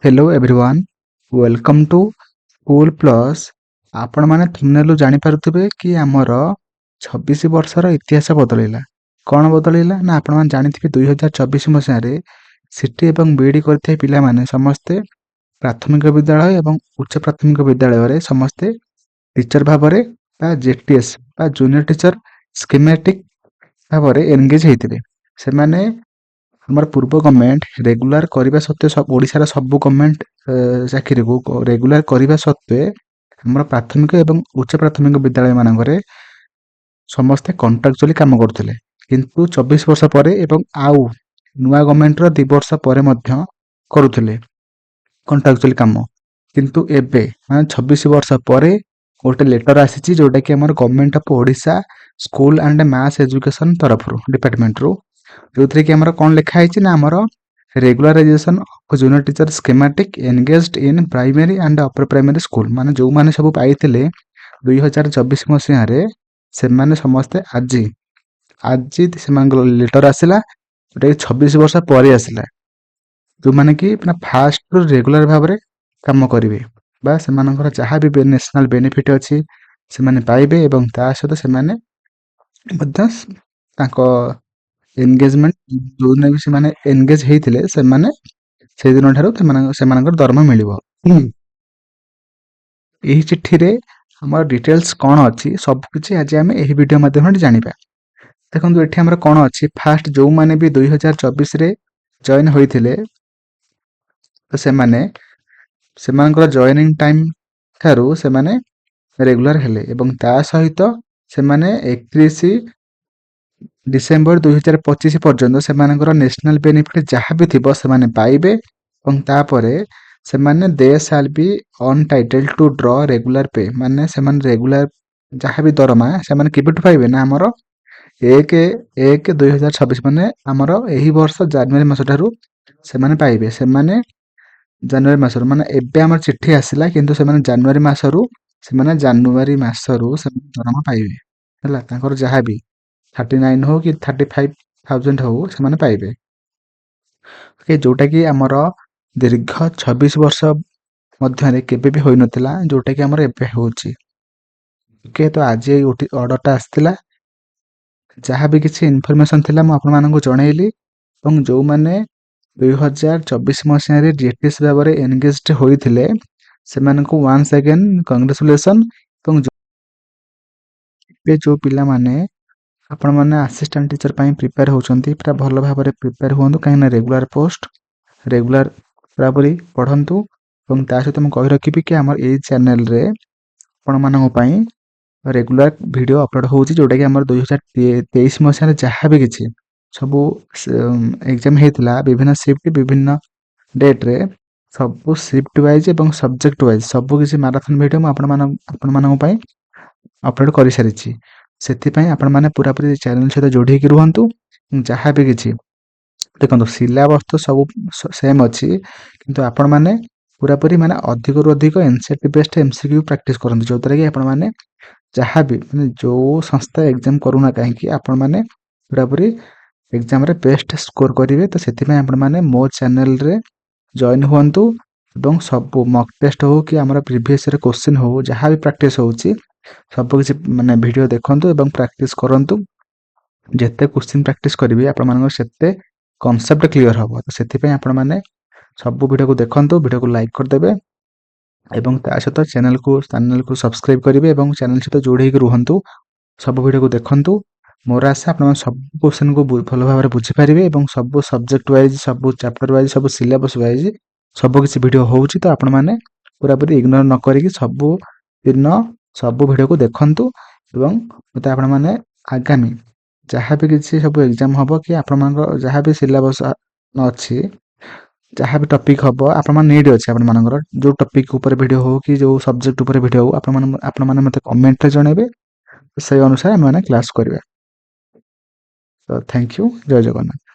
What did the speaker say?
Hello everyone welcome to school plus. आपण माने थंबनेलରୁ जानि पारुथिबे कि हमर 26 वर्षर इतिहास बदलैला। कौन बदलैला ना आपण माने जानिथिबे 2024 मसिया रे सिटी एवं बीडी करथे पिला माने समस्ते प्राथमिक विद्यालय एवं उच्च प्राथमिक विद्यालय रे समस्ते टीचर भाबरे बा जेटीएस बा जूनियर टीचर स्कीमेटिक भाबरे एंगेज हेतिले। से माने हमर पूर्व गवर्नमेंट रेगुलर करबा सत्वे सब ओडिसा रा सब गवर्नमेंट चाकरी को रेगुलर करबा सत्वे हमर प्राथमिक एवं उच्च प्राथमिक विद्यालय मानकरे समस्ते कॉन्ट्रैक्चुअली काम करथिले। किंतु 24 वर्ष परे एवं आउ नुआ गवर्नमेंट रो 2 वर्ष परे मध्य करूथिले कॉन्ट्रैक्चुअली काम। किंतु एबे माने 26 वर्ष परे गोटे लेटर आसीची जोटा कि हमर government of Odisha school and mass education तरफ रो डिपार्टमेंट रो जो कि हमारा कौन लिखा है ना हमारा regularisation of junior teacher schematic engaged in primary and upper primary school माने जो माने सब पाइथिले 2024 मसिया रे से माने समस्ते आज से लेटर आसिला जोटा 26 वर्ष पर आसिला जो माने कि फास्ट रेगुलर भाव रे काम करिवे बा से मानकर जहाँ भी नेशनल बेनिफिट अछि से माने पाइबे एवं ता सहित से माने मध्य ताको एंगेजमेंट जो भी से माने एंगेज हेतिले से माने से दिन ठारो से मानकर दरमा मिलिबो। एही चिट्ठी रे हमर डिटेल्स कोन अछि सब किछि आज हम एही वीडियो माध्यम रे जानिबा। देखंतु एठी हमर कोन अछि फास्ट जो माने भी 2024 रे जॉइन होइथिले तो से माने से मानकर जॉइनिंग टाइम थारो से माने रेगुलर हेले एवं ता सहित से माने 31 डिसेंबर 2025 पर्यंत से मानकर नेशनल बेनिफिट जहाँ भी थिबो से माने पाइबे एवं तापरे से माने they shall be entitled to draw regular pay माने से माने रेगुलर जहाँ भी दरमा से माने केबेटु पाइबे ना हमर 1/1/2026 माने हमर एही वर्ष जनवरी मास ठारू से माने पाइबे। से माने जनवरी मासर माने एबे हमर चिट्ठी आसिला किंतु से माने जनवरी मासरू से माने जनवरी मासरू से दरमा पाइबे हला तांकर जहाँ भी 39 हो कि 35,000 हो से माने पाइबे। ओके जोटा कि हमर दीर्घ 26 वर्ष मध्यरे केबे भी होई नथिला जोटा कि हमर एबे होची। ओके तो आज ये ऑर्डरटा आस्तिला जहाँ भी किसी इन्फॉर्मेशन थिला म आपन मानन को जणैली एवं जो माने 2024 मसिया रे जेटीएस भाबरे एंगेज्ड होइथिले से मानन को वंस अगेन कांग्रेचुलेशन एवं जो पिला माने आपण माने असिस्टेंट टीचर पई प्रिपेयर होचंती पूरा भलो भाबरे प्रिपेयर होंतु काहे ना रेगुलर पोस्ट रेगुलर बराबरी पढंतु एवं ता सहित हम कहि रखिबि कि हमर ए चैनल रे आपण मानन पई रेगुलर वीडियो अपलोड होउची जोटा कि हमर 2023 मसिया रे जहाँ भी किछि सब एग्जाम हेतिला विभिन्न शिफ्ट विभिन्न डेट रे सब शिफ्ट वाइज एवं सब्जेक्ट वाइज सब किछि मैराथन वीडियो म आपण मानन पई अपलोड करि सारिछि। सेथिपाई आपण माने पूरा पूरी चैनल सहित जोड़ी के रुहंतु जहाँ भी किछि देखंतु सिलेबस तो सब सेम अछि किंतु आपण माने पूरा पूरी माने अधिक रु अधिक एनसीईआरटी बेस्ड एमसीक्यू प्रैक्टिस करंतु जो तरह कि आपण माने जहाँ भी माने जो संस्था एग्जाम करूना काहे कि आपण माने पूरा पूरी एग्जाम रे बेस्ट स्कोर करिवे। तो सेथिपाई आपण माने मो चैनल रे जॉइन हुअंतु एवं सब मॉक टेस्ट हो कि हमरा प्रीवियस रे क्वेश्चन हो जहाँ भी प्रैक्टिस होउची सब किसी माने वीडियो देखंतु एवं प्रैक्टिस करंतु जेते क्वेश्चन प्रैक्टिस करिवे आपण मानक सेते कांसेप्ट क्लियर हबो। तो सेति आपण माने सब वीडियो को देखंतु वीडियो को लाइक कर देबे एवं ता सहित चैनल को सब्सक्राइब करिवे एवं चैनल सहित जोड़ी के रुहंतु सब वीडियो को देखंतु। मोर आशा आपण सब क्वेश्चन को भलो भाबरे बुझी पारिबे एवं सब सब्जेक्ट वाइज सब चैप्टर वाइज सब सिलेबस वाइज सब किसी वीडियो होउची तो आपण माने पूरा पूरी इग्नोर न करिकि सब दिन सब वीडियो को देखंतु एवं मते आपण माने आगामी जहाँ भी किसी सब एग्जाम हबो कि आपण मानकर जहाँ भी सिलेबस अछि जहाँ भी टॉपिक हबो आपण मान नीड अछि आपण मानकर जो टॉपिक ऊपर वीडियो हो कि जो सब्जेक्ट ऊपर वीडियो हो आपण माने मते कमेंट रे जणेबे से अनुसार हम माने क्लास करबे। तो थैंक यू जय जगन्नाथ।